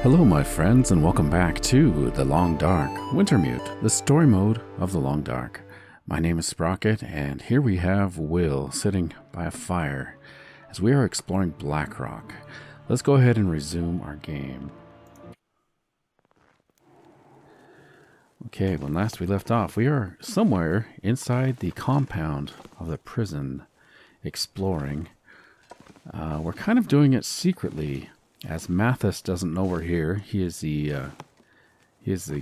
Hello my friends, and welcome back to The Long Dark, Wintermute, the story mode of The Long Dark. My name is Sprocket, and here we have Will sitting by a fire as we are exploring Blackrock. Let's go ahead and resume our game. Okay, when last we left off, we are somewhere inside the compound of the prison, exploring. We're kind of doing it secretly, as Mathis doesn't know we're here. He is the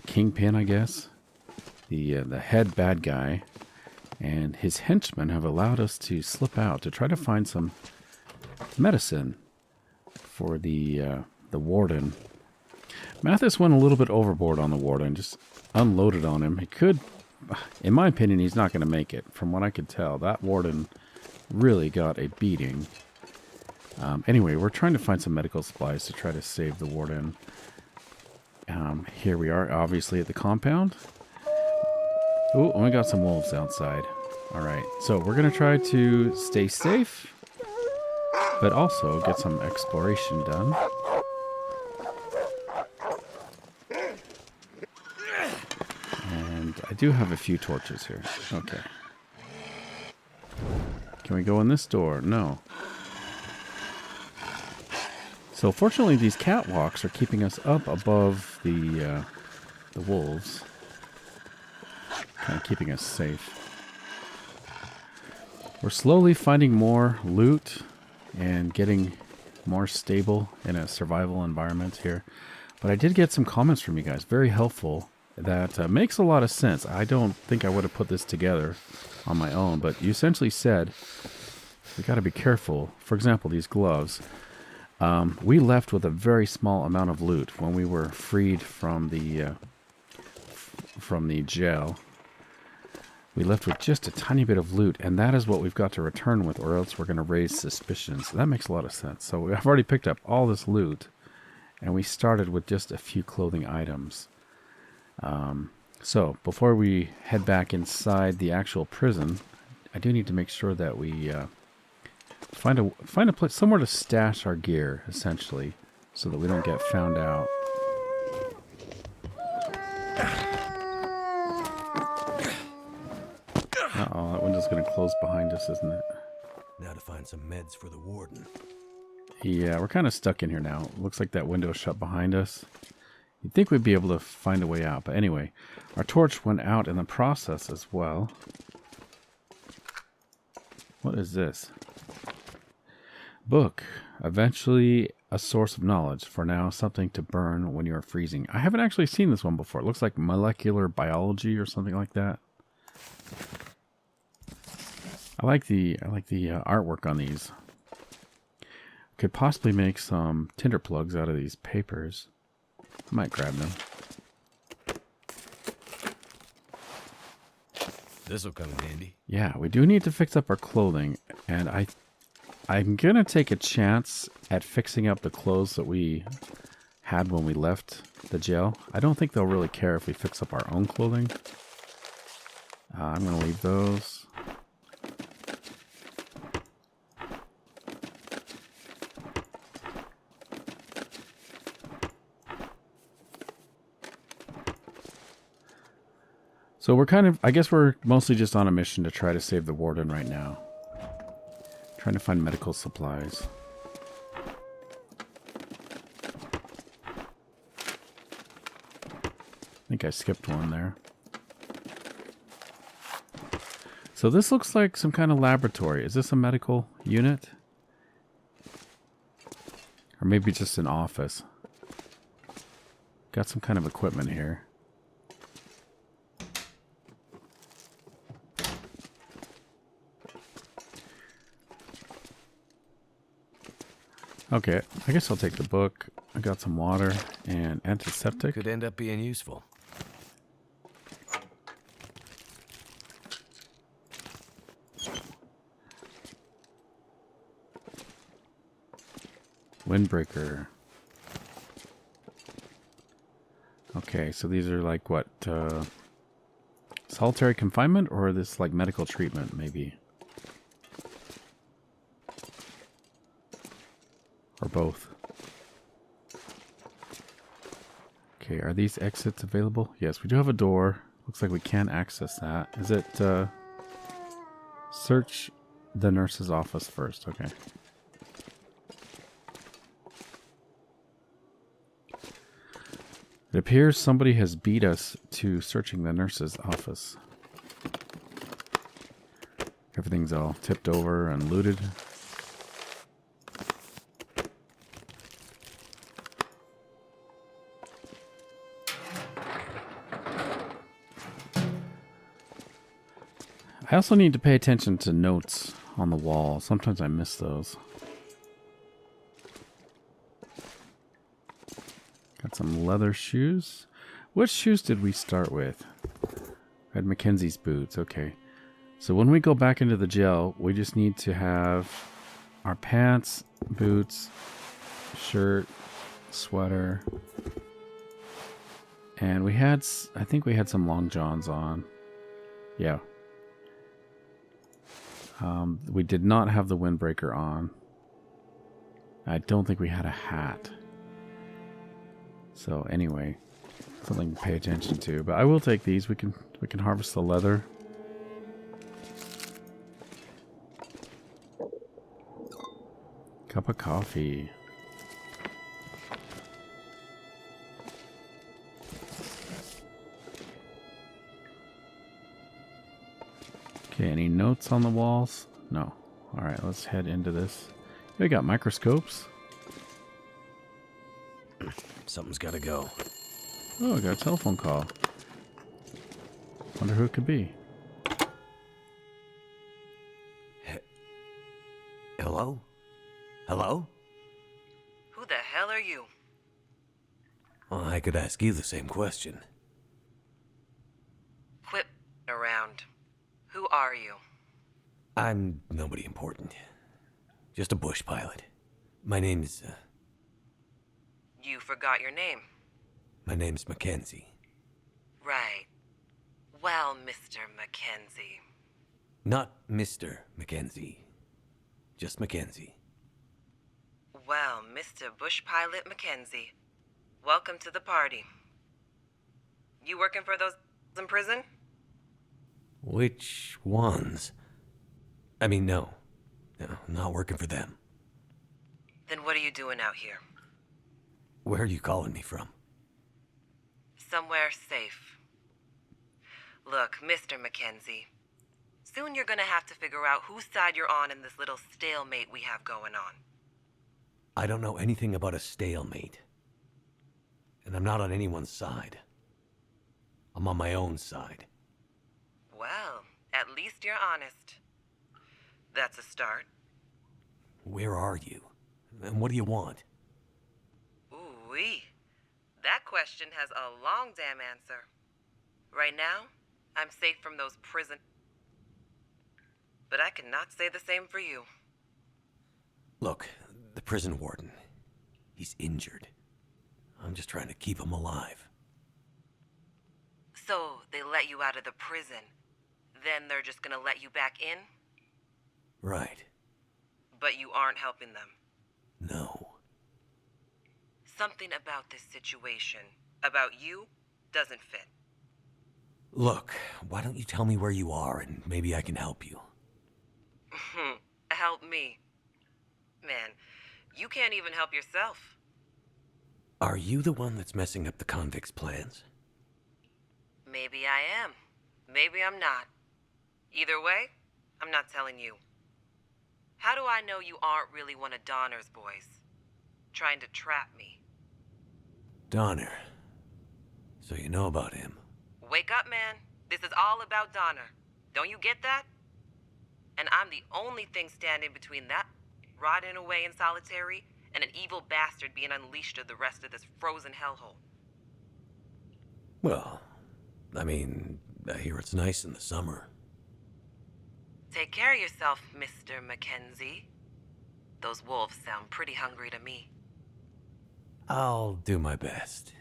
kingpin, I guess, the head bad guy, and his henchmen have allowed us to slip out to try to find some medicine for the warden. Mathis went a little bit overboard on the warden, just unloaded on him. He could, in my opinion, he's not going to make it. From what I could tell, that warden really got a beating. Anyway, we're trying to find some medical supplies to try to save the warden. Here we are, obviously, at the compound. Oh, we got some wolves outside. Alright, so we're going to try to stay safe, but also get some exploration done. And I do have a few torches here. Okay. Can we go in this door? No. So fortunately, these catwalks are keeping us up above the wolves, kind of keeping us safe. We're slowly finding more loot and getting more stable in a survival environment here. But I did get some comments from you guys, very helpful. That makes a lot of sense. I don't think I would have put this together on my own, but you essentially said we got to be careful. For example, these gloves. We left with a very small amount of loot when we were freed from the jail. We left with just a tiny bit of loot, and that is what we've got to return with, or else we're going to raise suspicions. So that makes a lot of sense. So I've already picked up all this loot, and we started with just a few clothing items. So before we head back inside the actual prison, I do need to make sure that we find a place somewhere to stash our gear, essentially, so that we don't get found out. Uh-oh, that window's going to close behind us, isn't it? Now to find some meds for the warden. Yeah, we're kind of stuck in here now. Looks like that window's shut behind us. You'd think we'd be able to find a way out, but anyway, our torch went out in the process as well. What is this? Book. Eventually a source of knowledge. For now, something to burn when you are freezing. I haven't actually seen this one before. It looks like molecular biology or something like that. I like the artwork on these. Could possibly make some tinder plugs out of these papers. I might grab them. This'll come in handy. Yeah, we do need to fix up our clothing, and I'm going to take a chance at fixing up the clothes that we had when we left the jail. I don't think they'll really care if we fix up our own clothing. I'm going to leave those. So I guess we're mostly just on a mission to try to save the warden right now. Trying to find medical supplies. I think I skipped one there. So this looks like some kind of laboratory. Is this a medical unit? Or maybe just an office. Got some kind of equipment here. Okay, I guess I'll take the book. I got some water and antiseptic. Could end up being useful. Windbreaker. Okay, so these are like what? Solitary confinement, or this like medical treatment, maybe? Or both. Okay, are these exits available? Yes, we do have a door. Looks like we can access that. Is it, search the nurse's office first. Okay. It appears somebody has beat us to searching the nurse's office. Everything's all tipped over and looted. I also need to pay attention to notes on the wall. Sometimes I miss those. Got some leather shoes. Which shoes did we start with? We had Mackenzie's boots. Okay. So when we go back into the jail, we just need to have our pants, boots, shirt, sweater. And we had, I think we had some long johns on. Yeah. We did not have the windbreaker on. I don't think we had a hat. So anyway, something to pay attention to. But I will take these. We can harvest the leather. Cup of coffee. Okay, any notes on the walls? No. Alright, let's head into this. We got microscopes. Something's gotta go. Oh, I got a telephone call. Wonder who it could be. Hello? Hello? Who the hell are you? Well, I could ask you the same question. Quit around. Who are you? I'm nobody important. Just a bush pilot. My name's, You forgot your name. my name's Mackenzie. Right. Well, Mr. Mackenzie. Not Mr. Mackenzie. Just Mackenzie. Well, Mr. Bush Pilot Mackenzie. Welcome to the party. You working for those in prison? Which ones? I mean, no. No, not working for them. Then what are you doing out here? Where are you calling me from? Somewhere safe. Look, Mr. Mackenzie. Soon you're gonna have to figure out whose side you're on in this little stalemate we have going on. I don't know anything about a stalemate. And I'm not on anyone's side. I'm on my own side. Well, at least you're honest. That's a start. Where are you? And what do you want? Ooh-wee. That question has a long damn answer. Right now, I'm safe from those prison... But I cannot say the same for you. Look, the prison warden. He's injured. I'm just trying to keep him alive. So, they let you out of the prison. Then they're just gonna let you back in? Right. But you aren't helping them. No. Something about this situation, about you, doesn't fit. Look, why don't you tell me where you are and maybe I can help you? Help me. Man, you can't even help yourself. Are you the one that's messing up the convicts' plans? Maybe I am. Maybe I'm not. Either way, I'm not telling you. How do I know you aren't really one of Donner's boys? Trying to trap me. Donner. So you know about him. Wake up, man. This is all about Donner. Don't you get that? And I'm the only thing standing between that rotting away in solitary and an evil bastard being unleashed to the rest of this frozen hellhole. Well, I mean, I hear it's nice in the summer. Take care of yourself, Mr. Mackenzie. Those wolves sound pretty hungry to me. I'll do my best.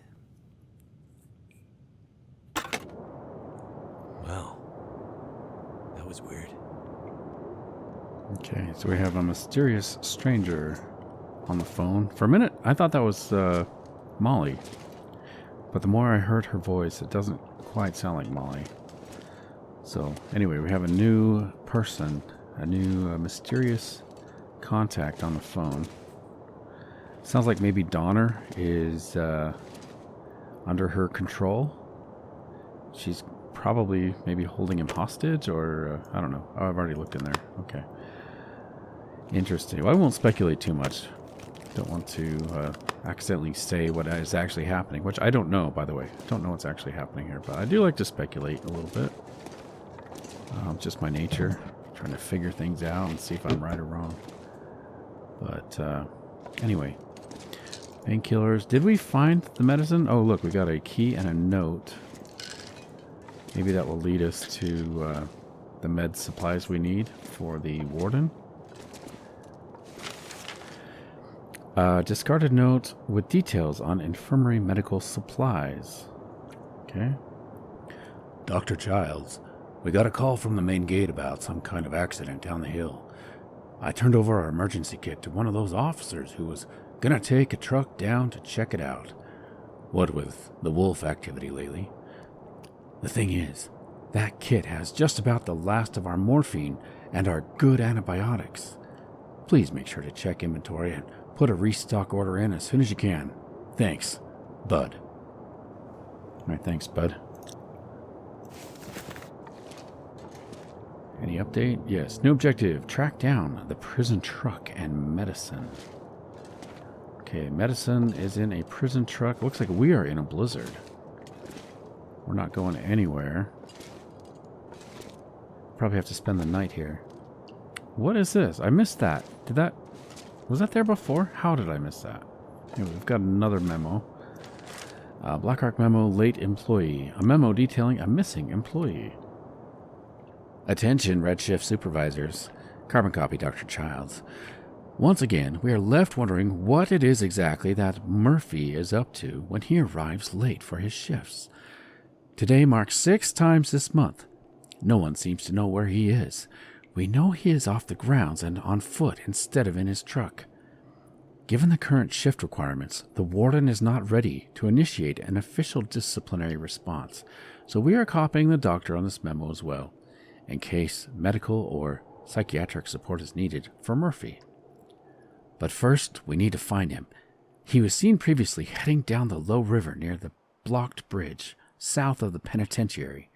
Well, that was weird. Okay, so we have a mysterious stranger on the phone. For a minute, I thought that was Molly. But the more I heard her voice, it doesn't quite sound like Molly. So, anyway, we have a new person, a new mysterious contact on the phone. Sounds like maybe Donner is under her control. She's probably maybe holding him hostage, or I don't know. Oh, I've already looked in there. Okay. Interesting. Well, I won't speculate too much. Don't want to accidentally say what is actually happening, which I don't know, by the way. I don't know what's actually happening here, but I do like to speculate a little bit. Just my nature, trying to figure things out and see if I'm right or wrong. But anyway, painkillers. Did we find the medicine? Oh, look, we got a key and a note. Maybe that will lead us to the med supplies we need for the warden. Discarded note with details on infirmary medical supplies. Okay. Dr. Childs, we got a call from the main gate about some kind of accident down the hill. I turned over our emergency kit to one of those officers who was gonna take a truck down to check it out. What with the wolf activity lately. The thing is, that kit has just about the last of our morphine and our good antibiotics. Please make sure to check inventory and put a restock order in as soon as you can. Thanks, Bud. All right, thanks, Bud. Any update? Yes. New objective. Track down the prison truck and medicine. Okay, medicine is in a prison truck. Looks like we are in a blizzard. We're not going anywhere. Probably have to spend the night here. What is this? I missed that. Was that there before? How did I miss that? Anyway, we've got another memo. Blackrock memo, late employee. A memo detailing a missing employee. Attention, Red Shift supervisors. Carbon copy, Dr. Childs. Once again, we are left wondering what it is exactly that Murphy is up to when he arrives late for his shifts. Today marks 6 times this month. No one seems to know where he is. We know he is off the grounds and on foot instead of in his truck. Given the current shift requirements, the warden is not ready to initiate an official disciplinary response, so we are copying the doctor on this memo as well, in case medical or psychiatric support is needed for Murphy. But first, we need to find him. He was seen previously heading down the low river near the blocked bridge south of the penitentiary.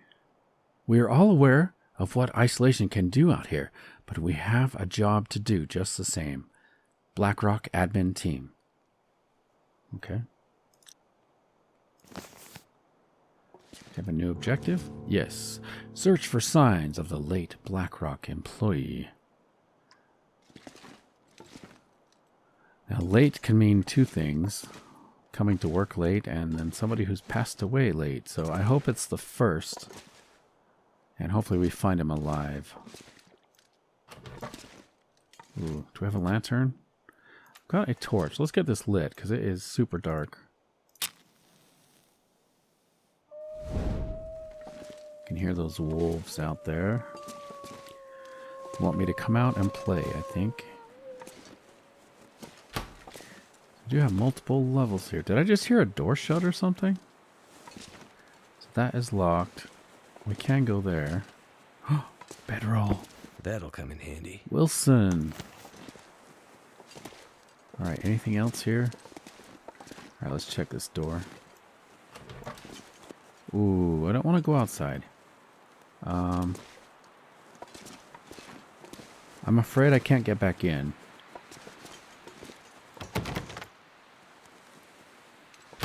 We are all aware of what isolation can do out here, but we have a job to do just the same. Blackrock admin team. Okay. Have a new objective? Yes. Search for signs of the late Blackrock employee. Now, late can mean two things. Coming to work late and then somebody who's passed away late. So I hope it's the first. And hopefully we find him alive. Ooh, do we have a lantern? I've got a torch. Let's get this lit because it is super dark. You can hear those wolves out there. Want me to come out and play, I think. I do have multiple levels here. Did I just hear a door shut or something? So that is locked. We can go there. Bedroll. That'll come in handy. Wilson. Alright, anything else here? Alright, let's check this door. Ooh, I don't want to go outside. I'm afraid I can't get back in.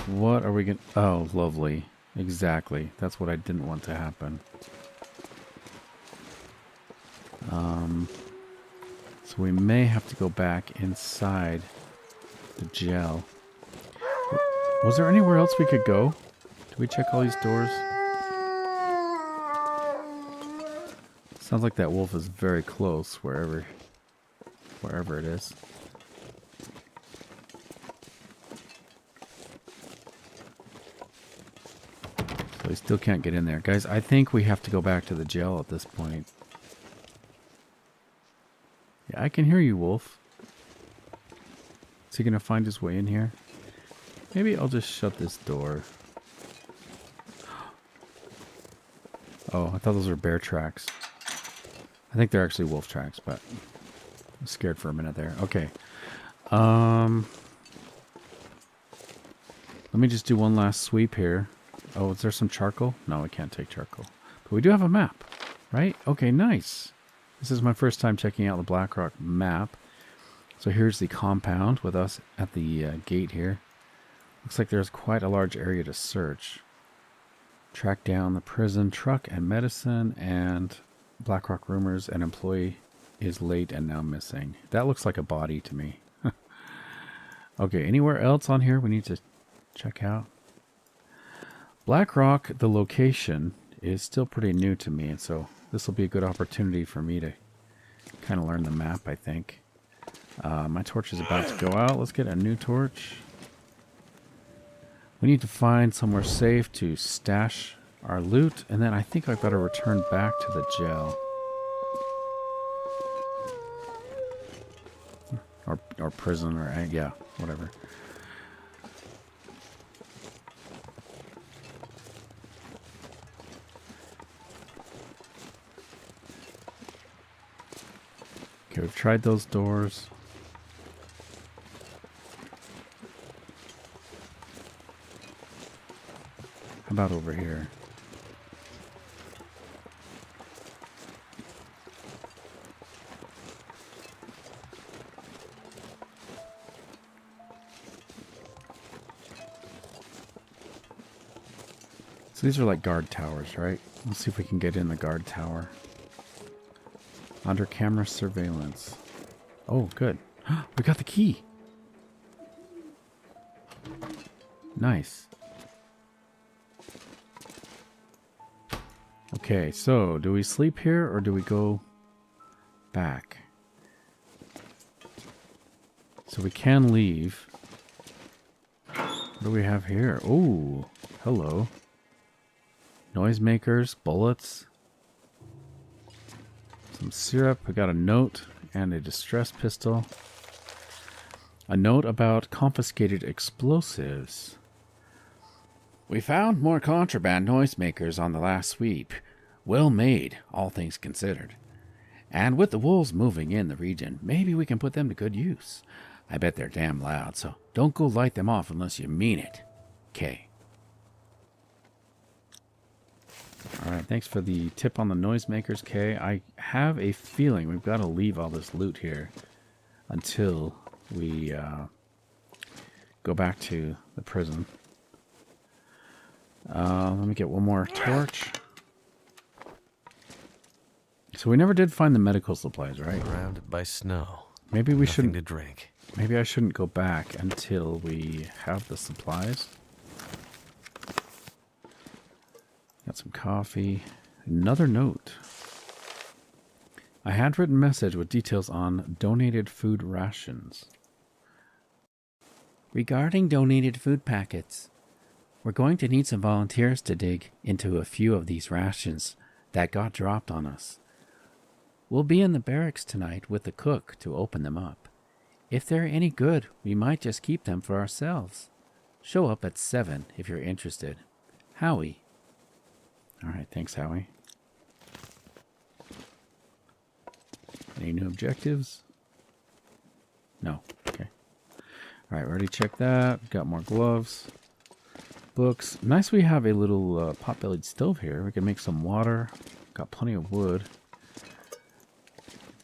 What are we going to... Oh, lovely. Exactly. That's what I didn't want to happen. So we may have to go back inside the jail. Was there anywhere else we could go? Did we check all these doors? Sounds like that wolf is very close, wherever it is. So we still can't get in there. Guys, I think we have to go back to the jail at this point. Yeah, I can hear you, wolf. Is he going to find his way in here? Maybe I'll just shut this door. Oh, I thought those were bear tracks. I think they're actually wolf tracks, but I'm scared for a minute there. Okay. Let me just do one last sweep here. Oh, is there some charcoal? No, we can't take charcoal. But we do have a map, right? Okay, nice. This is my first time checking out the Blackrock map. So here's the compound with us at the gate here. Looks like there's quite a large area to search. Track down the prison truck and medicine, and Blackrock rumors an employee is late and now missing. That looks like a body to me. Okay, anywhere else on here we need to check out? Blackrock, the location, is still pretty new to me, and so this will be a good opportunity for me to kind of learn the map, I think. My torch is about to go out. Let's get a new torch. We need to find somewhere safe to stash our loot, and then I think I better return back to the jail. Or prison, or yeah, whatever. Okay, we've tried those doors. How about over here? So these are like guard towers, right? Let's see if we can get in the guard tower. Under camera surveillance. Oh, good. We got the key. Nice. Okay, so do we sleep here or do we go back? So we can leave. What do we have here? Oh, hello. Noisemakers, bullets. Some syrup. We got a note and a distress pistol. A note about confiscated explosives. We found more contraband noisemakers on the last sweep. Well made, all things considered. And with the wolves moving in the region, maybe we can put them to good use. I bet they're damn loud, so don't go light them off unless you mean it. K. Alright, thanks for the tip on the noisemakers, K. I have a feeling we've got to leave all this loot here until we go back to the prison. Let me get one more torch. So we never did find the medical supplies, right? Surrounded by snow. Maybe we Nothing shouldn't. to drink. Maybe I shouldn't go back until we have the supplies. Got some coffee. Another note. A handwritten message with details on donated food rations. Regarding donated food packets, we're going to need some volunteers to dig into a few of these rations that got dropped on us. We'll be in the barracks tonight with the cook to open them up. If they're any good, we might just keep them for ourselves. Show up at 7 if you're interested. Howie. Alright, thanks, Howie. Any new objectives? No. Okay. Alright, we already checked that. Got more gloves. Books. Nice we have a little pot-bellied stove here. We can make some water. Got plenty of wood.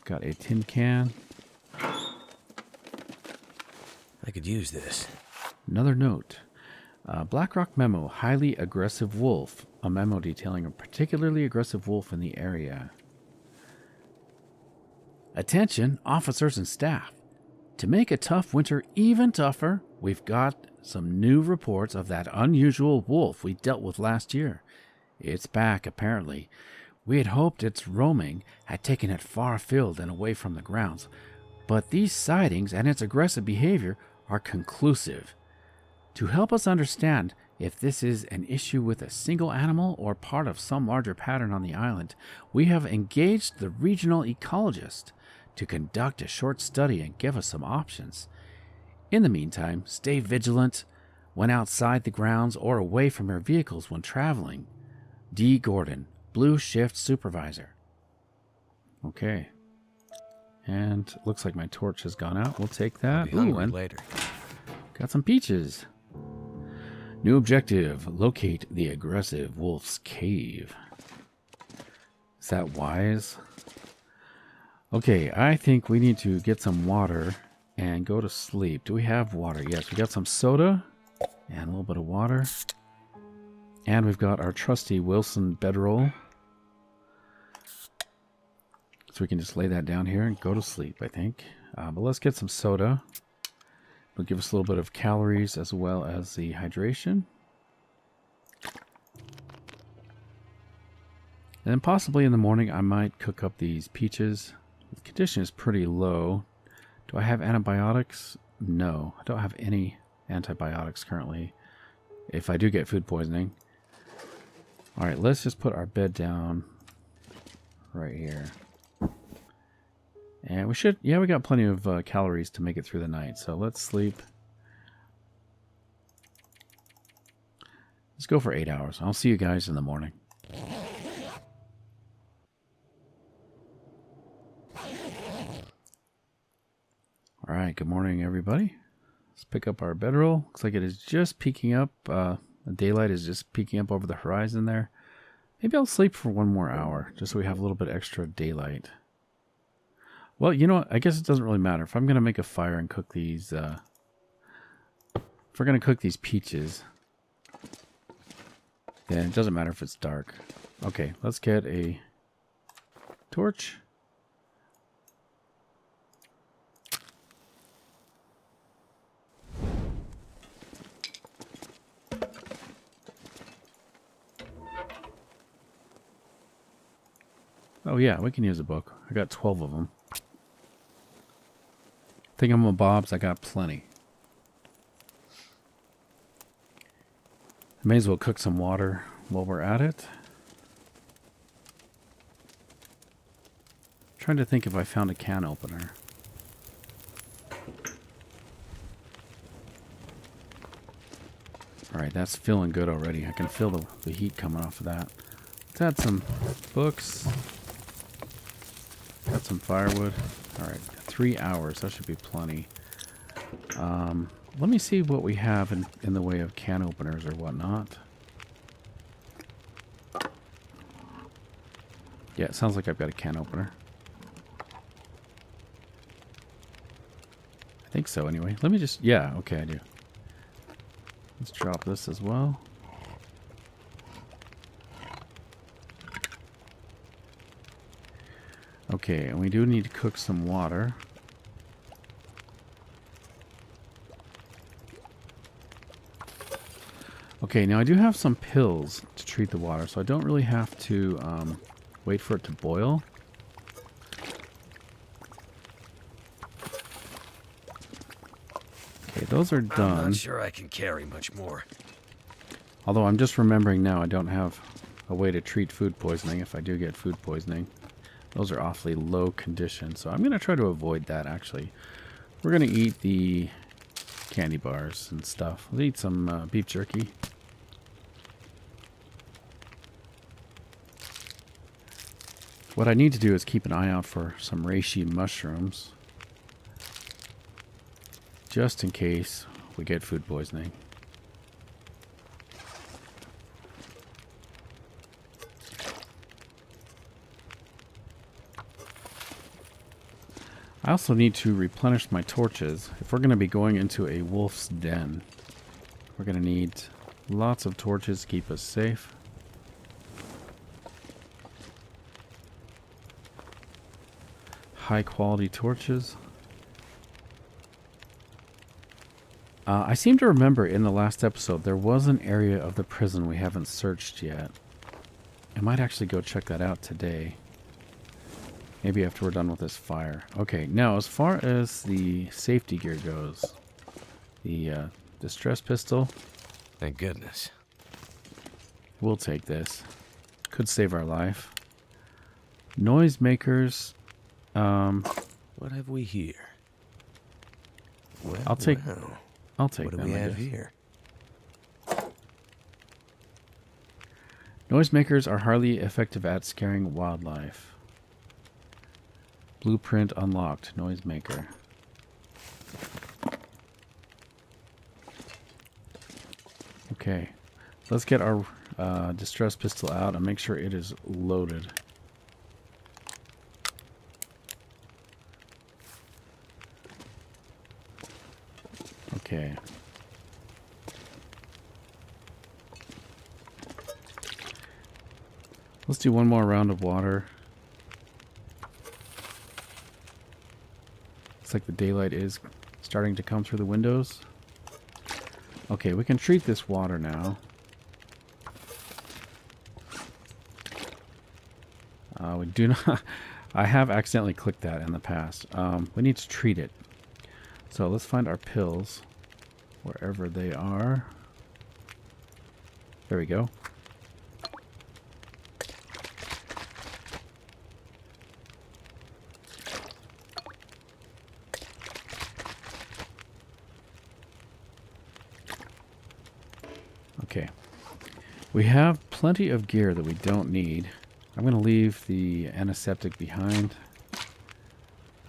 Got a tin can. I could use this. Another note. Blackrock memo, highly aggressive wolf. A memo detailing a particularly aggressive wolf in the area. Attention, officers and staff. To make a tough winter even tougher, we've got some new reports of that unusual wolf we dealt with last year. It's back, apparently. We had hoped its roaming had taken it far afield and away from the grounds, but these sightings and its aggressive behavior are conclusive. To help us understand if this is an issue with a single animal or part of some larger pattern on the island, we have engaged the regional ecologist to conduct a short study and give us some options. In the meantime, stay vigilant when outside the grounds or away from your vehicles when traveling. D. Gordon, Blue shift supervisor. Okay. And looks like my torch has gone out. We'll take I'll that. be hungry and later. got some peaches. New objective. Locate the aggressive wolf's cave. Is that wise? Okay, I think we need to get some water and go to sleep. Do we have water? Yes, we got some soda and a little bit of water. And we've got our trusty Wilson bedroll. So we can just lay that down here and go to sleep, I think. But let's get some soda. It'll give us a little bit of calories as well as the hydration. And then possibly in the morning I might cook up these peaches. The condition is pretty low. Do I have antibiotics? No, I don't have any antibiotics currently. If I do get food poisoning. Alright, let's just put our bed down right here. And we should, yeah, we got plenty of calories to make it through the night. So let's sleep. Let's go for 8 hours. I'll see you guys in the morning. Alright, good morning everybody. Let's pick up our bedroll. Looks like it is just peeking up. The daylight is just peeking up over the horizon there. Maybe I'll sleep for 1 more hour, just so we have a little bit extra daylight. Well, you know what? I guess it doesn't really matter. If I'm going to make a fire and cook these... if we're going to cook these peaches, then it doesn't matter if it's dark. Okay, let's get a torch. Oh yeah, we can use a book. I got 12 of them. Thingamabobs, I got plenty. I may as well cook some water while we're at it. Trying to think if I found a can opener. Alright, that's feeling good already. I can feel the heat coming off of that. Let's add some books. Got some firewood. Alright, 3 hours. That should be plenty. Let me see what we have in the way of can openers or whatnot. Yeah, it sounds like I've got a can opener. I think so anyway. Let me just... Yeah, okay, I do. Let's drop this as well. Okay, and we do need to cook some water. Okay, now I do have some pills to treat the water, so I don't really have to wait for it to boil. Okay, those are done. I'm not sure I can carry much more. Although I'm just remembering now I don't have a way to treat food poisoning if I do get food poisoning. Those are awfully low condition, so I'm going to try to avoid that, actually. We're going to eat the candy bars and stuff. We'll eat some beef jerky. What I need to do is keep an eye out for some reishi mushrooms. Just in case we get food poisoning. I also need to replenish my torches. If we're going to be going into a wolf's den, we're going to need lots of torches to keep us safe. High quality torches. I seem to remember in the last episode there was an area of the prison we haven't searched yet. I might actually go check that out today. Maybe after we're done with this fire. Okay, now as far as the safety gear goes, the distress pistol. Thank goodness. We'll take this. Could save our life. Noisemakers. What have we here? Well, I'll take well. I'll take What do them, we I have guess. here? Noisemakers are hardly effective at scaring wildlife. Blueprint unlocked. Noisemaker. Okay. Let's get our distress pistol out and make sure it is loaded. Okay. Let's do one more round of water. Looks like the daylight is starting to come through the windows. Okay, we can treat this water now. We do not... I have accidentally clicked that in the past. We need to treat it. So let's find our pills wherever they are. There we go. Okay. We have plenty of gear that we don't need. I'm going to leave the antiseptic behind.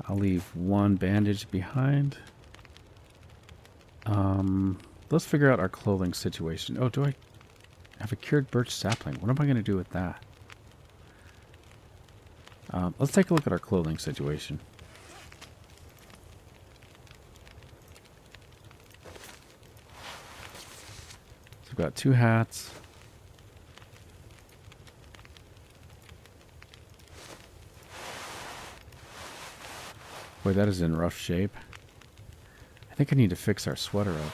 I'll leave one bandage behind. Let's figure out our clothing situation. Oh, do I have a cured birch sapling? What am I going to do with that? Let's take a look at our clothing situation. So we've got 2 hats. Boy, that is in rough shape. I think I need to fix our sweater up.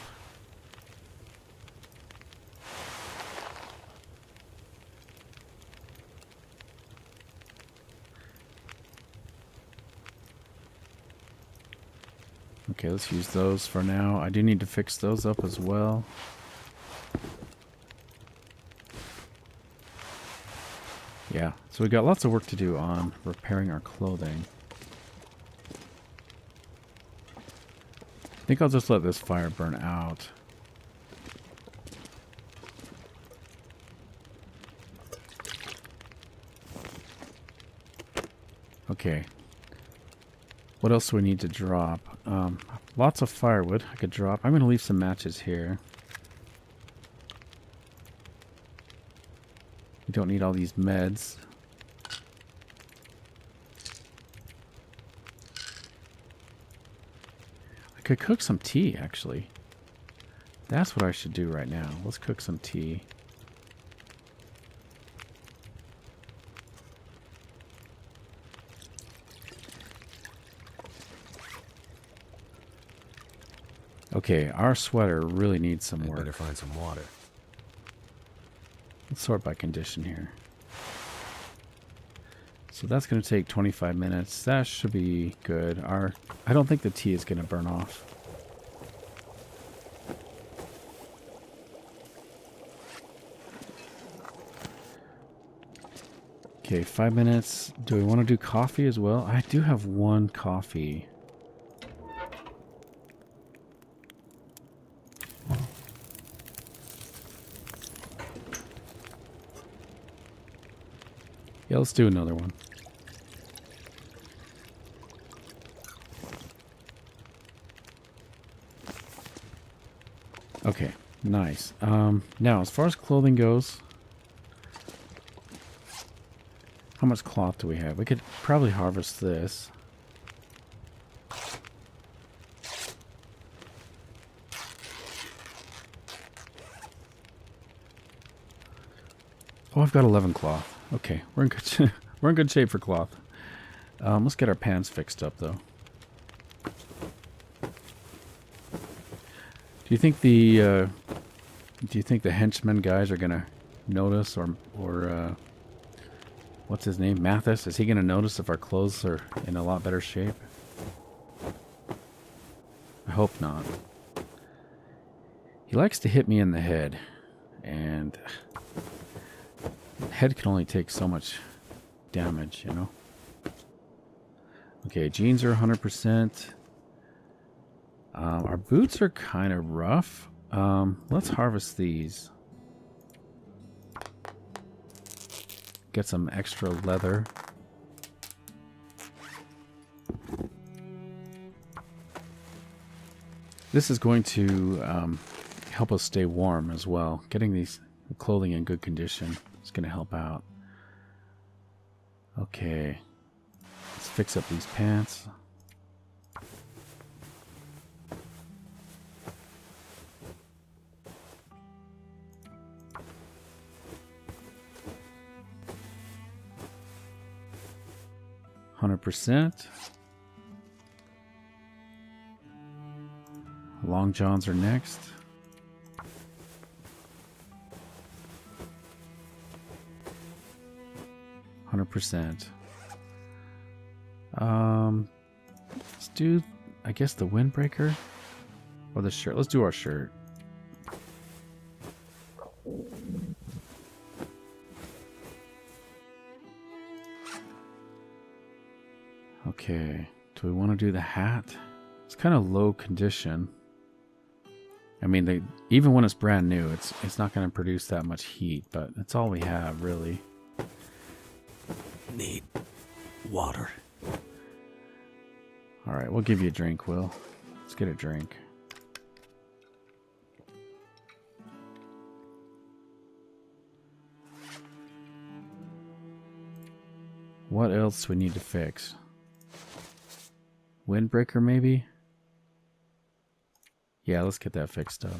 Okay, let's use those for now. I do need to fix those up as well. Yeah, so we got lots of work to do on repairing our clothing. I think I'll just let this fire burn out. Okay. What else do we need to drop? Lots of firewood I could drop. I'm going to leave some matches here. We don't need all these meds. I could cook some tea, actually. That's what I should do right now. Let's cook some tea. Okay, our sweater really needs some work. Better find some water. Let's sort by condition here. So that's going to take 25 minutes. That should be good. I don't think the tea is going to burn off. Okay, 5 minutes. Do we want to do coffee as well? I do have 1 coffee. Yeah, let's do another one. Okay, nice. Now, as far as clothing goes, how much cloth do we have? We could probably harvest this. Oh, I've got 11 cloth. Okay, we're in good we're in good shape for cloth. Let's get our pans fixed up, though. Do you think the henchmen guys are gonna notice, or what's his name, Mathis? Is he gonna notice if our clothes are in a lot better shape? I hope not. He likes to hit me in the head, and head can only take so much damage, you know. Okay, jeans are 100%. Our boots are kind of rough. Let's harvest these. get some extra leather. This is going to help us stay warm as well. Getting these clothing in good condition is going to help out. Okay, let's fix up these pants. %. Long johns are next. %. Let's do, I guess, the windbreaker or the shirt. Let's do our shirt. Okay, do we want to do the hat? It's kind of low condition. I mean, even when it's brand new, it's not going to produce that much heat, but it's all we have, really. Need water. All right, we'll give you a drink, Will. Let's get a drink. What else do we need to fix? Windbreaker, maybe? Yeah, let's get that fixed up.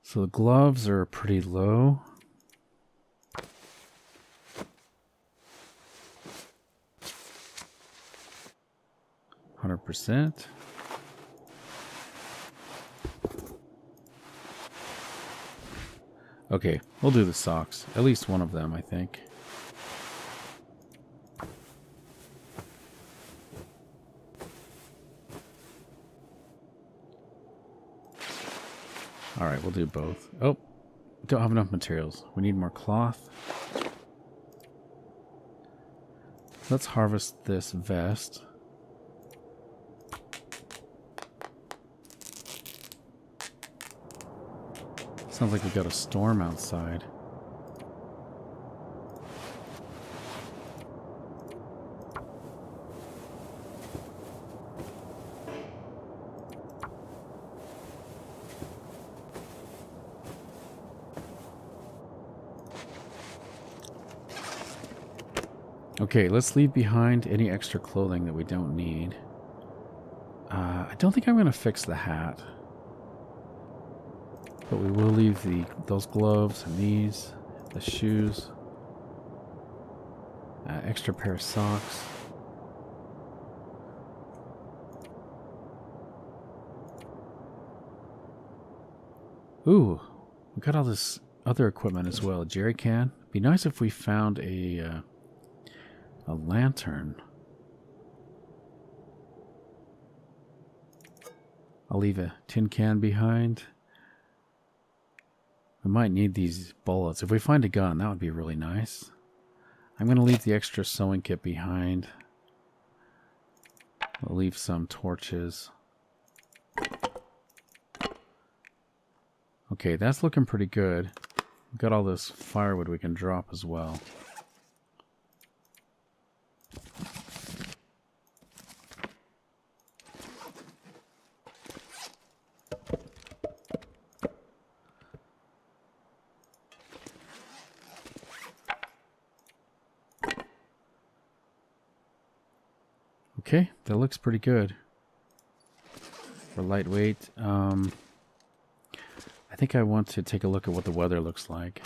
So the gloves are pretty low. %. Okay, we'll do the socks. At least one of them, I think. Alright, we'll do both. Oh, don't have enough materials. We need more cloth. Let's harvest this vest. Sounds like we got a storm outside. Okay, let's leave behind any extra clothing that we don't need. I don't think I'm going to fix the hat. But we will leave those gloves and these, the shoes, extra pair of socks. Ooh, we got all this other equipment as well. Jerry can. Be nice if we found a lantern. I'll leave a tin can behind. We might need these bullets. If we find a gun, that would be really nice. I'm going to leave the extra sewing kit behind. We'll leave some torches. Okay, that's looking pretty good. We've got all this firewood we can drop as well. Okay, that looks pretty good for lightweight. I think I want to take a look at what the weather looks like.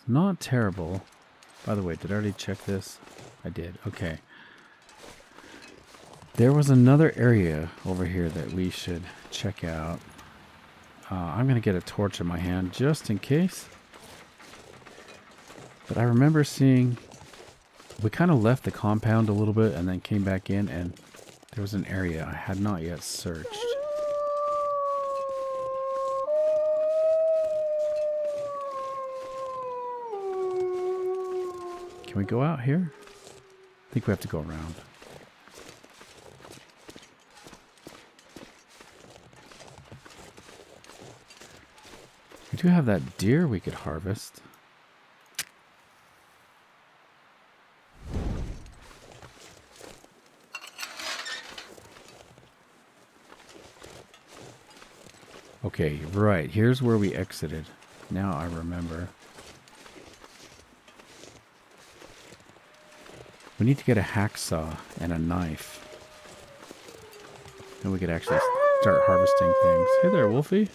Not terrible. By the way, did I already check this? I did. Okay. There was another area over here that we should check out. I'm going to get a torch in my hand just in case. But I remember seeing... We kind of left the compound a little bit and then came back in, and there was an area I had not yet searched. Can we go out here? I think we have to go around. do have that deer we could harvest. Okay, right. Here's where we exited. Now I remember. We need to get a hacksaw and a knife. Then we could actually start harvesting things. Hey there, Wolfie.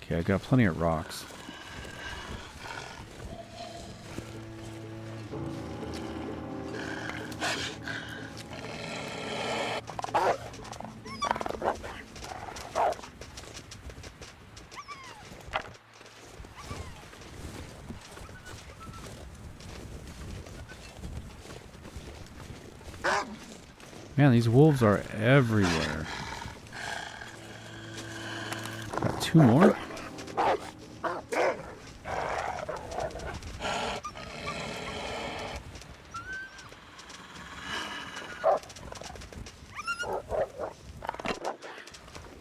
Okay, I got plenty of rocks. Man, these wolves are everywhere. Got two more?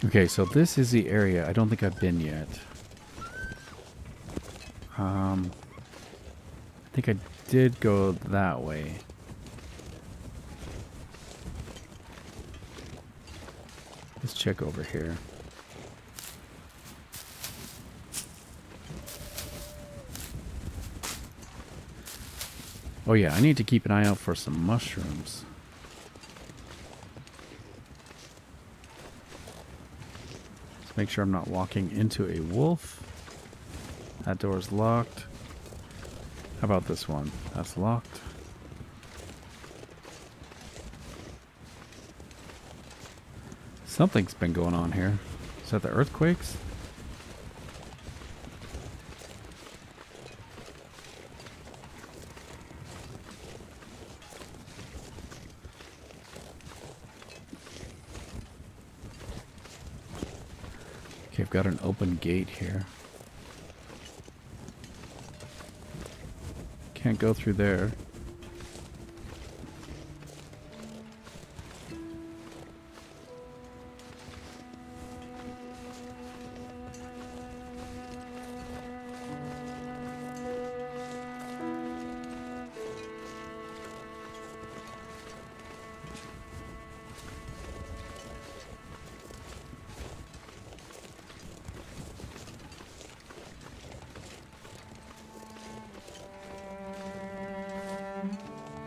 Okay, so this is the area I don't think I've been yet. I think I did go that way. Let's check over here. Oh yeah, I need to keep an eye out for some mushrooms. Let's make sure I'm not walking into a wolf. That door's locked. How about this one? That's locked. Something's been going on here. Is that the earthquakes? Okay, I've got an open gate here. Can't go through there.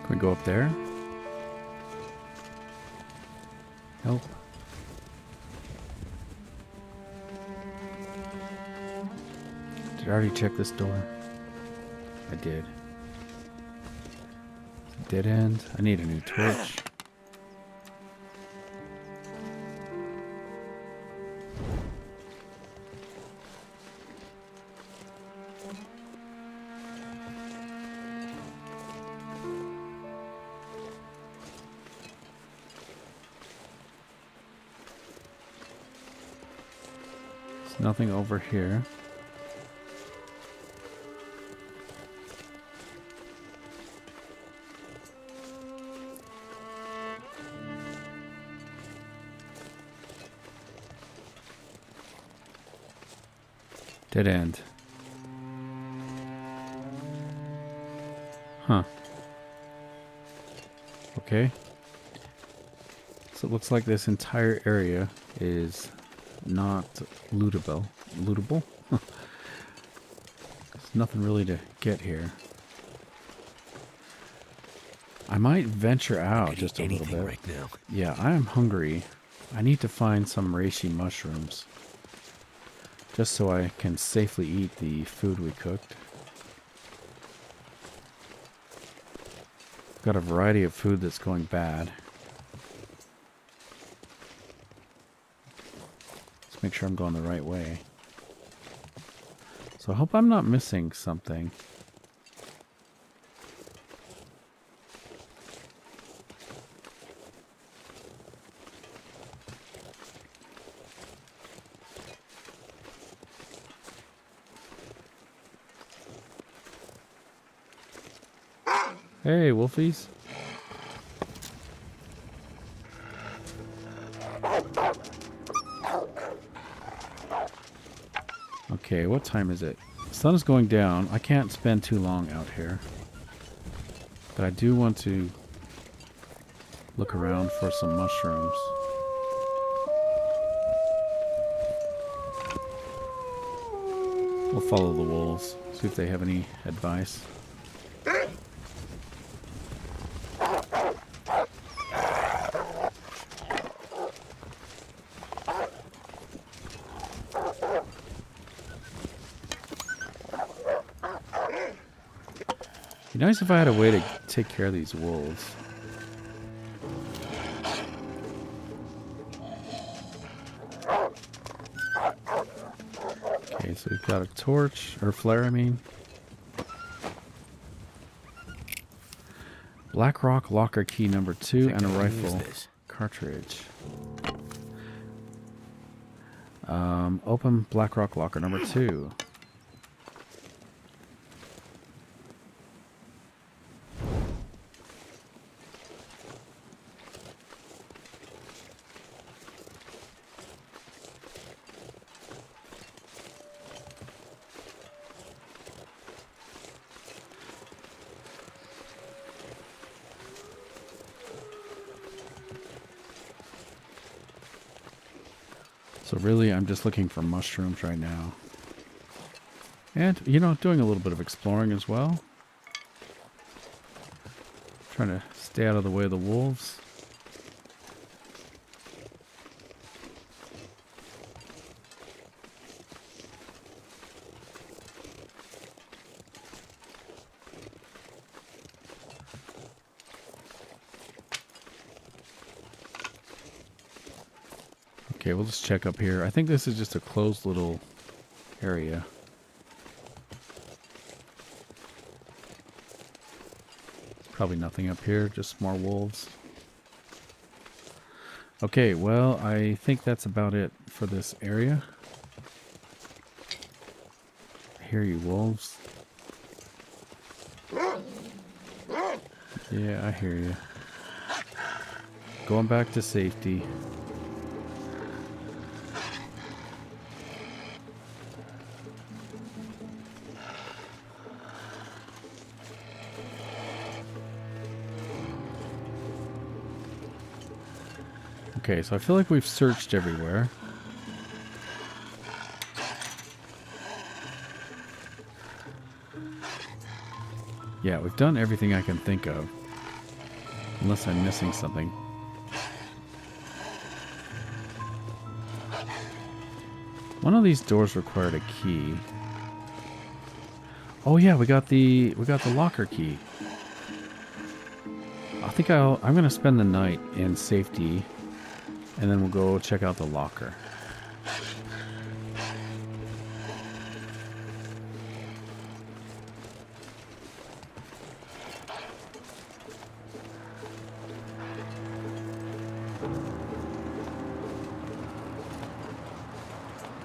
Can we go up there? Nope. Did I already check this door? I did. Dead end. I need a new torch. Nothing over here. Dead end. Huh. Okay. So it looks like this entire area is not lootable. Lootable? There's nothing really to get here. I might venture out just a little bit. Right now. Yeah, I am hungry. I need to find some reishi mushrooms. Just so I can safely eat the food we cooked. Got a variety of food that's going bad. Let's make sure I'm going the right way. So I hope I'm not missing something. Hey, wolfies. Okay, what time is it? The sun is going down. I can't spend too long out here. But I do want to look around for some mushrooms. We'll follow the wolves, see if they have any advice. Be nice if I had a way to take care of these wolves. Okay, so we've got a torch, or flare, I mean. Blackrock locker key number 2 and a rifle cartridge. Open Blackrock locker number 2. So really, I'm just looking for mushrooms right now. And, you know, doing a little bit of exploring as well. Trying to stay out of the way of the wolves. Okay, we'll just check up here. I think this is just a closed little area. Probably nothing up here, just more wolves. Okay, well, I think that's about it for this area. I hear you, wolves. Yeah, I hear you. Going back to safety. Okay, so I feel like we've searched everywhere. Yeah, we've done everything I can think of. Unless I'm missing something. One of these doors required a key. Oh yeah, we got the locker key. I think I'm gonna spend the night in safety. And then we'll go check out the locker.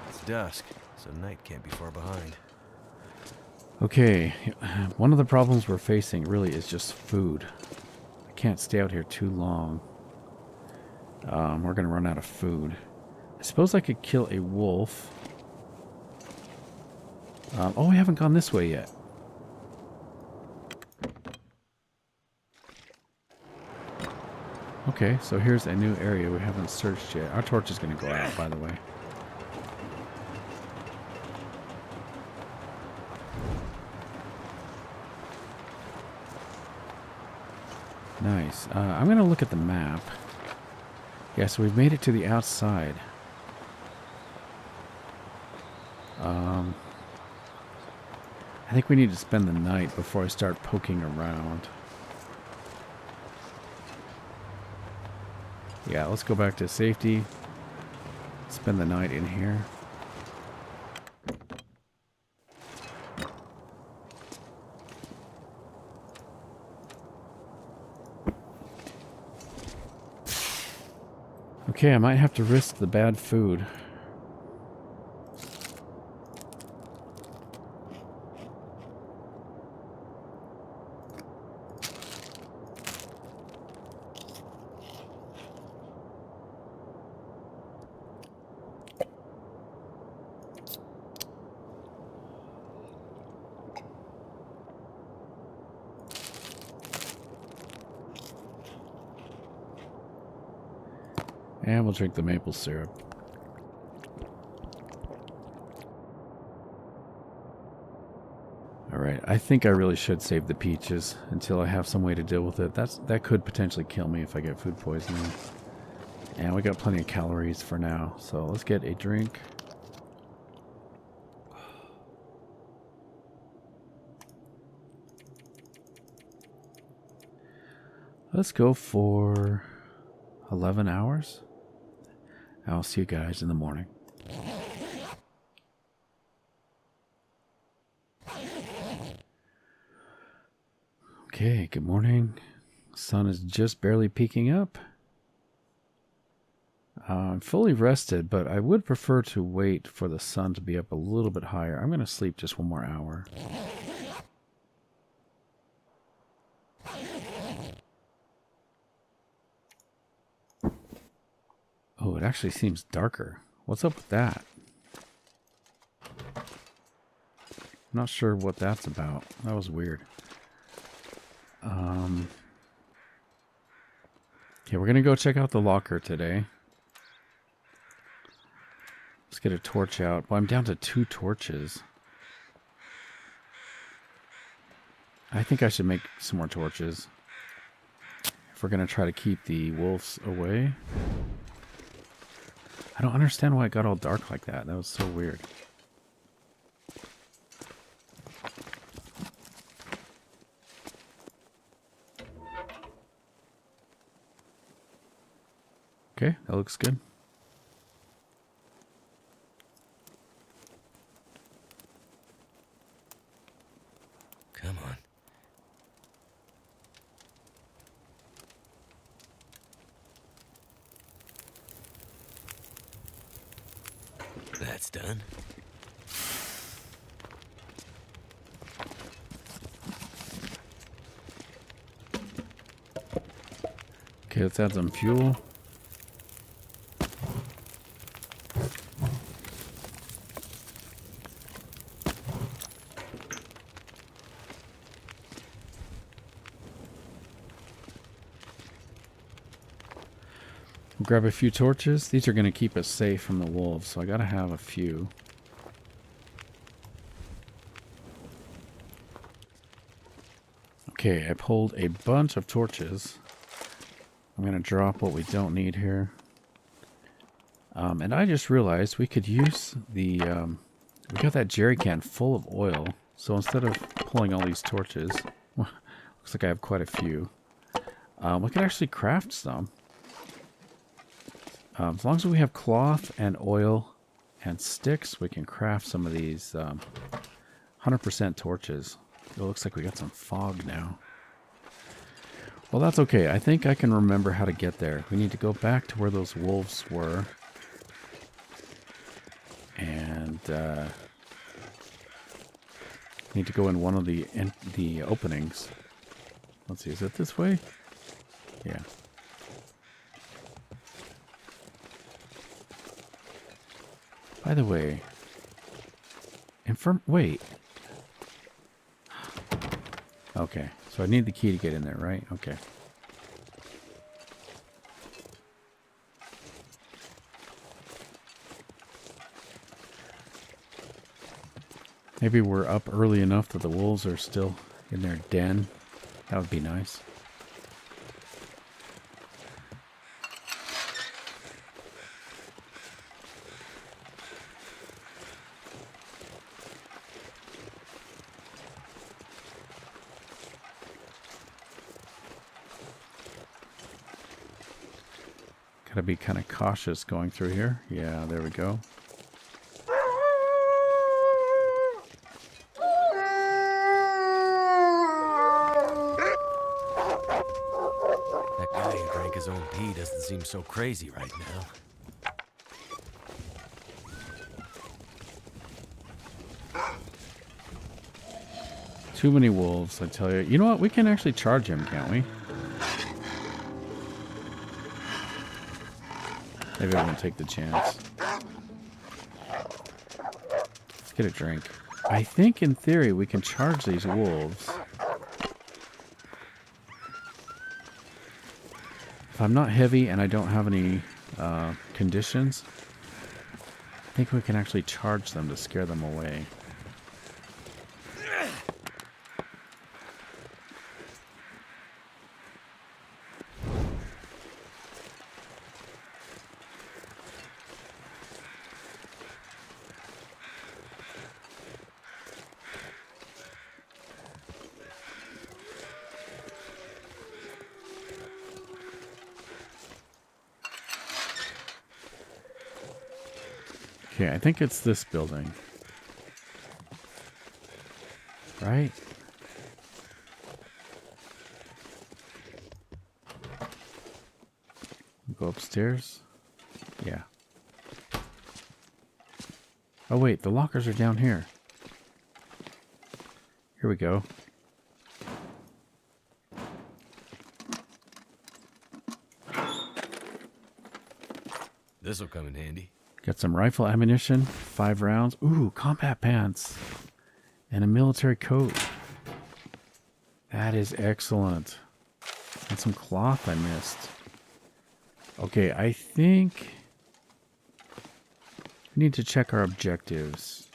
It's dusk, so night can't be far behind. Okay, one of the problems we're facing really is just food. I can't stay out here too long. We're going to run out of food. I suppose I could kill a wolf. Oh, we haven't gone this way yet. Okay, so here's a new area we haven't searched yet. Our torch is going to go out, by the way. Nice. I'm going to look at the map. Yeah, so we've made it to the outside. I think we need to spend the night before I start poking around. Yeah, let's go back to safety. Spend the night in here. Okay, I might have to risk the bad food. And we'll drink the maple syrup. Alright, I think I really should save the peaches until I have some way to deal with it. That could potentially kill me if I get food poisoning. And we got plenty of calories for now, so let's get a drink. Let's go for 11 hours. I'll see you guys in the morning. Okay, good morning. Sun is just barely peeking up. I'm fully rested, but I would prefer to wait for the sun to be up a little bit higher. I'm going to sleep just one more hour. Oh, it actually seems darker. What's up with that? I'm not sure what that's about. That was weird. Okay, we're going to go check out the locker today. Let's get a torch out. Well, I'm down to 2 torches. I think I should make some more torches. If we're going to try to keep the wolves away. I don't understand why it got all dark like that. That was so weird. Okay, that looks good. Come on. That's done. Okay, let's add some fuel. Grab a few torches. These are going to keep us safe from the wolves, so I got to have a few. Okay, I pulled a bunch of torches. I'm going to drop what we don't need here. And I just realized we could use the... we got that jerry can full of oil, so instead of pulling all these torches, looks like I have quite a few, we could actually craft some. As long as we have cloth and oil and sticks, we can craft some of these 100% torches. It looks like we got some fog now. Well, that's okay. I think I can remember how to get there. We need to go back to where those wolves were. And need to go in one of the openings. Let's see, is it this way? Yeah. By the way, wait. Okay, so I need the key to get in there, right? Okay. Maybe we're up early enough that the wolves are still in their den. That would be nice. Gotta be kind of cautious going through here. Yeah, there we go. That guy who drank his own pee doesn't seem so crazy right now. Too many wolves, I tell you. You know what? We can actually charge him, can't we? Maybe I won't take the chance. Let's get a drink. I think in theory we can charge these wolves. If I'm not heavy and I don't have any conditions. I think we can actually charge them to scare them away. Okay, I think it's this building. Right? Go upstairs. Yeah. Oh wait, the lockers are down here. Here we go. This'll come in handy. Got some rifle ammunition, 5 rounds. Ooh, combat pants. And a military coat. That is excellent. And some cloth I missed. Okay, I think we need to check our objectives.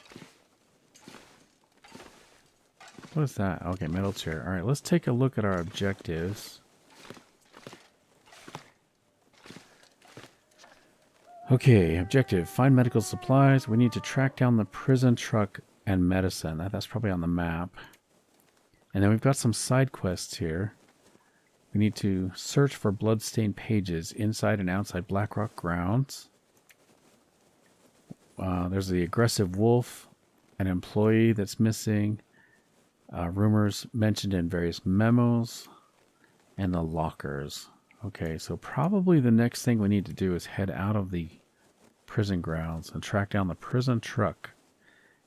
What is that? Okay, metal chair. All right, let's take a look at our objectives. Okay, objective. Find medical supplies. We need to track down the prison truck and medicine. That's probably on the map. And then we've got some side quests here. We need to search for bloodstained pages inside and outside Blackrock grounds. There's the aggressive wolf, an employee that's missing, rumors mentioned in various memos, and the lockers. Okay, so probably the next thing we need to do is head out of the prison grounds and track down the prison truck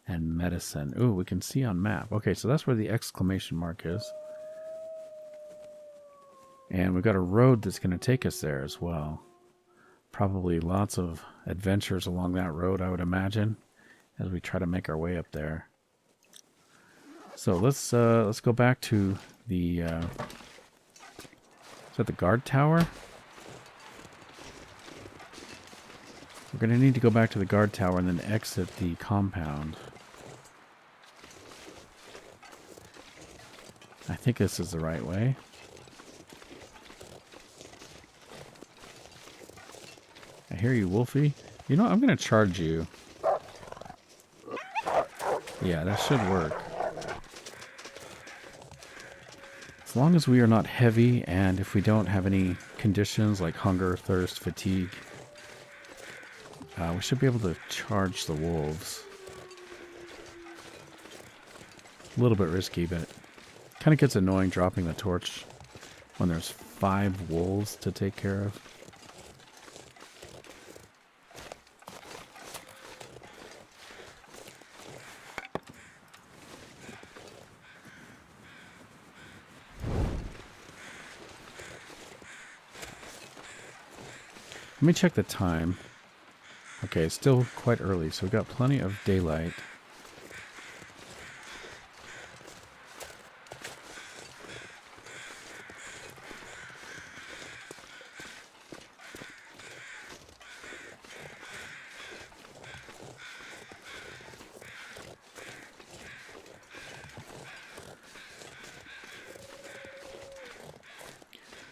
and medicine. Ooh, we can see on map. Okay, so that's where the exclamation mark is. And we've got a road that's going to take us there as well. Probably lots of adventures along that road, I would imagine, as we try to make our way up there. So let's go back to the is that the guard tower? We're going to need to go back to the guard tower and then exit the compound. I think this is the right way. I hear you, Wolfie. You know, I'm going to charge you. Yeah, that should work. As long as we are not heavy and if we don't have any conditions like hunger, thirst, fatigue, we should be able to charge the wolves. A little bit risky, but kind of gets annoying dropping the torch when there's 5 wolves to take care of. Let me check the time. Okay, it's still quite early, so we've got plenty of daylight.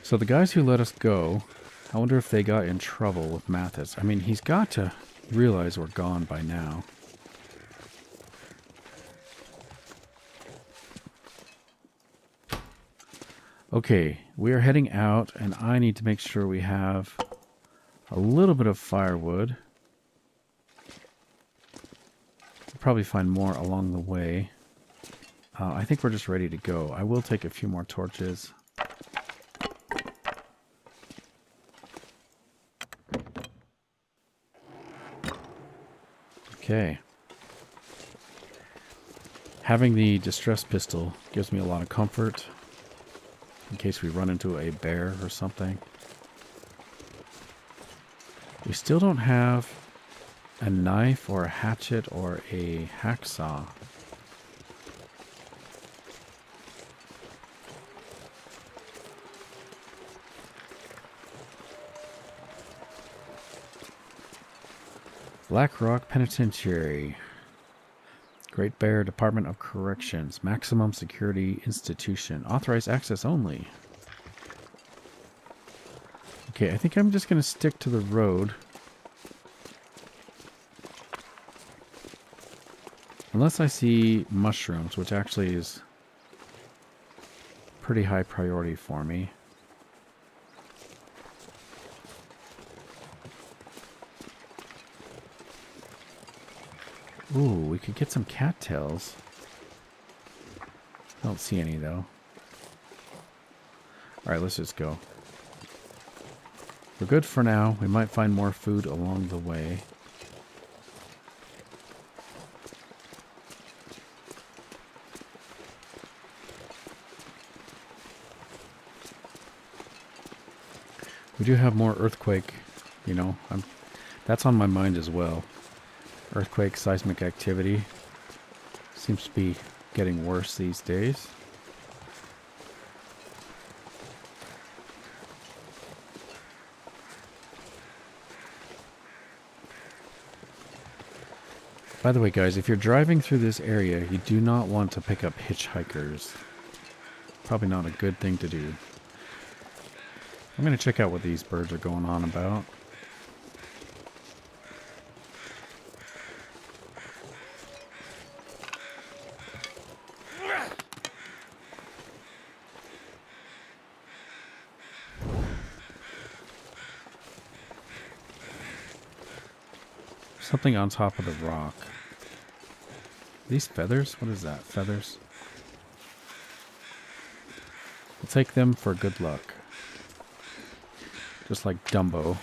So the guys who let us go, I wonder if they got in trouble with Mathis. I mean, he's got to realize we're gone by now. Okay, we are heading out, and I need to make sure we have a little bit of firewood. We'll probably find more along the way. I think we're just ready to go. I will take a few more torches. Okay. Having the distress pistol gives me a lot of comfort in case we run into a bear or something. We still don't have a knife or a hatchet or a hacksaw. Blackrock Penitentiary. Great Bear Department of Corrections. Maximum Security Institution. Authorized access only. Okay, I think I'm just going to stick to the road. Unless I see mushrooms, which actually is pretty high priority for me. Ooh, we could get some cattails. I don't see any, though. Alright, let's just go. We're good for now. We might find more food along the way. We do have more earthquake, you know. That's on my mind as well. Earthquake, seismic activity seems to be getting worse these days. By the way, guys, if you're driving through this area, you do not want to pick up hitchhikers. Probably not a good thing to do. I'm going to check out what these birds are going on about. Something on top of the rock. These feathers? What is that? Feathers? We'll take them for good luck. Just like Dumbo.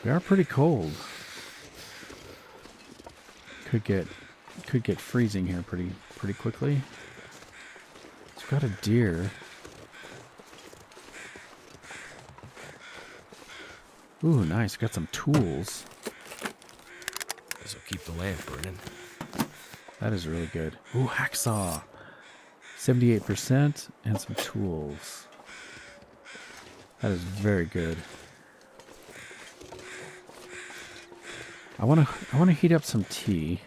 We are pretty cold. Could get freezing here pretty quickly. It's got a deer. Ooh, nice. Got some tools. This'll keep the lamp burning. That is really good. Ooh, hacksaw. 78% and some tools. That is very good. I want to heat up some tea.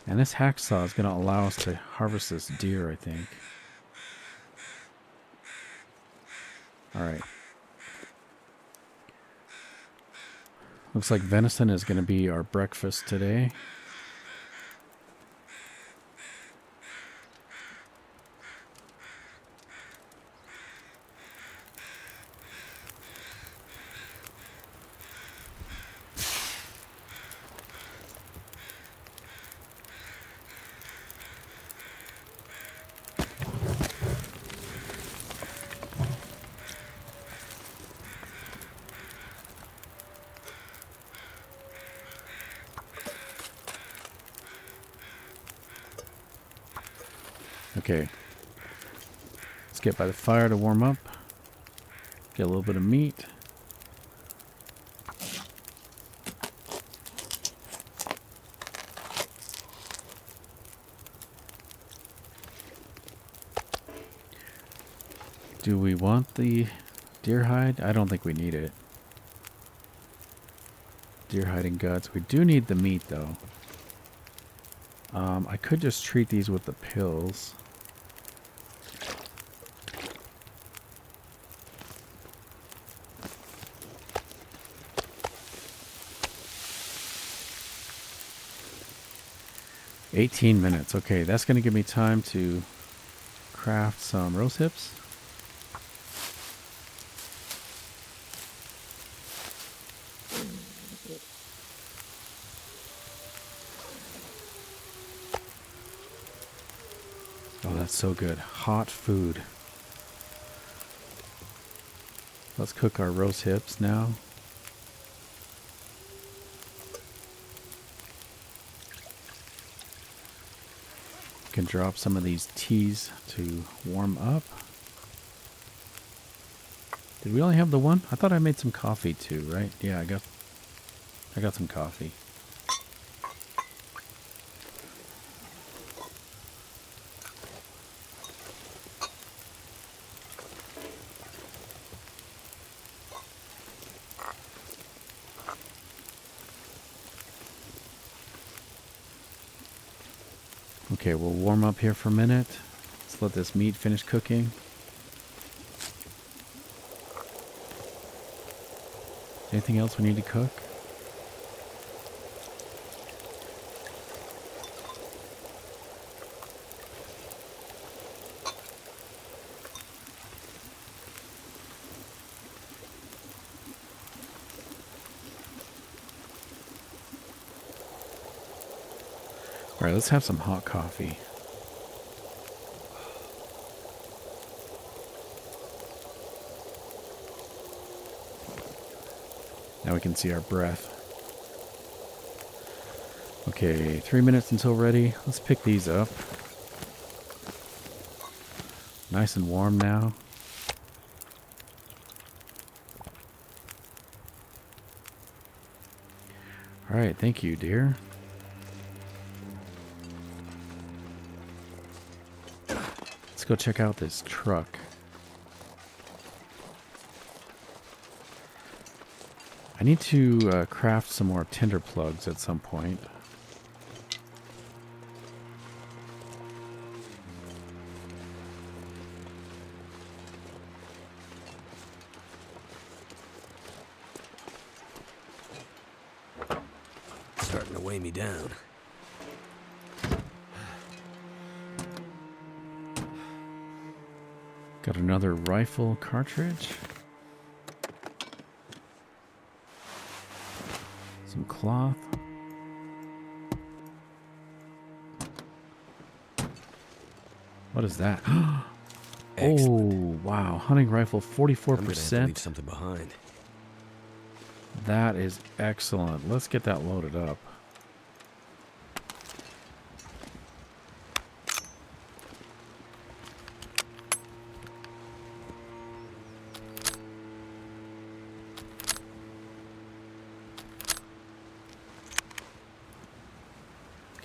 And this hacksaw is going to allow us to harvest this deer, I think. All right. Looks like venison is going to be our breakfast today. Okay, let's get by the fire to warm up. Get a little bit of meat. Do we want the deer hide? I don't think we need it. Deer hide and guts. We do need the meat though. I could just treat these with the pills. $18. Okay, that's going to give me time to craft some rose hips. Oh, that's so good. Hot food. Let's cook our rose hips now. Can drop some of these teas to warm up. Did we only have the one? I thought I made some coffee too, right? Yeah, I got some coffee. Okay, we'll warm up here for a minute. Let's let this meat finish cooking. Anything else we need to cook? All right, let's have some hot coffee. Now we can see our breath. Okay, 3 minutes until ready. Let's pick these up. Nice and warm now. All right, thank you, dear. Let's go check out this truck. I need to craft some more tinder plugs at some point. Starting to weigh me down. Got another rifle cartridge. Some cloth. What is that? Oh, wow. Hunting rifle, 44%. I'm gonna have to leave something behind. That is excellent. Let's get that loaded up.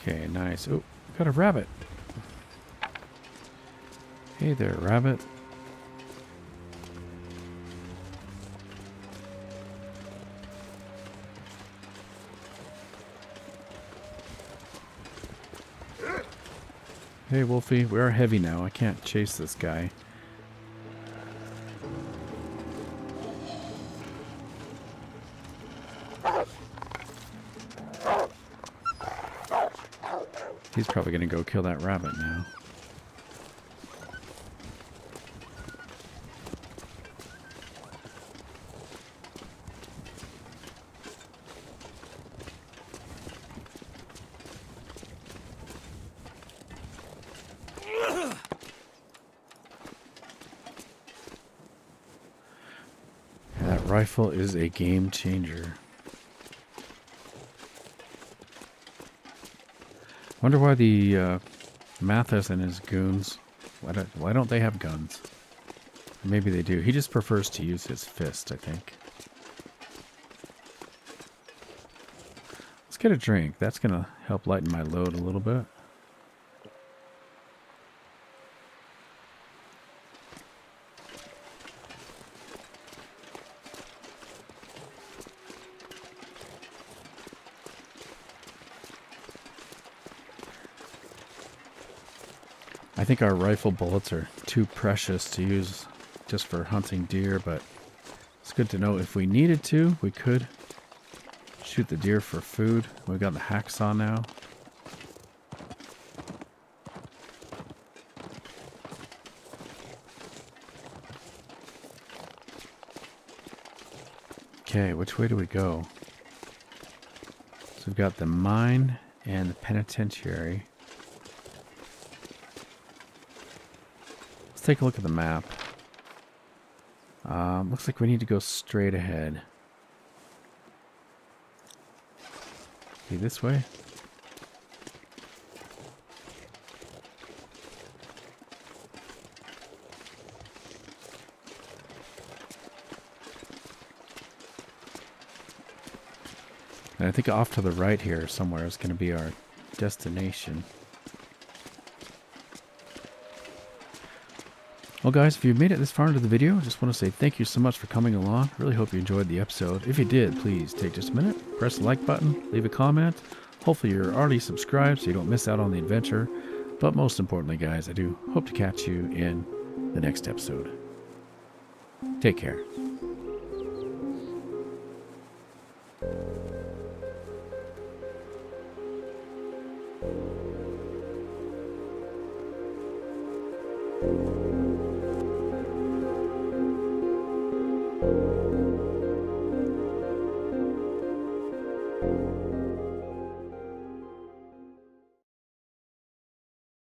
Okay, nice. Oh, got a rabbit. Hey there, rabbit. Hey, Wolfie, we are heavy now. I can't chase this guy. He's probably going to go kill that rabbit now. That rifle is a game changer. Wonder why the Mathis and his goons, why don't they have guns? Maybe they do. He just prefers to use his fist, I think. Let's get a drink. That's going to help lighten my load a little bit. I think our rifle bullets are too precious to use just for hunting deer, but it's good to know if we needed to, we could shoot the deer for food. We've got the hacksaw now. Okay, which way do we go? So we've got the mine and the penitentiary. Take a look at the map. Looks like we need to go straight ahead. Be this way? And I think off to the right here somewhere is going to be our destination. Well guys, if you made it this far into the video, I just want to say thank you so much for coming along. Really hope you enjoyed the episode. If you did, please take just a minute, press the like button, leave a comment. Hopefully you're already subscribed so you don't miss out on the adventure. But most importantly, guys, I do hope to catch you in the next episode. Take care. Thank you.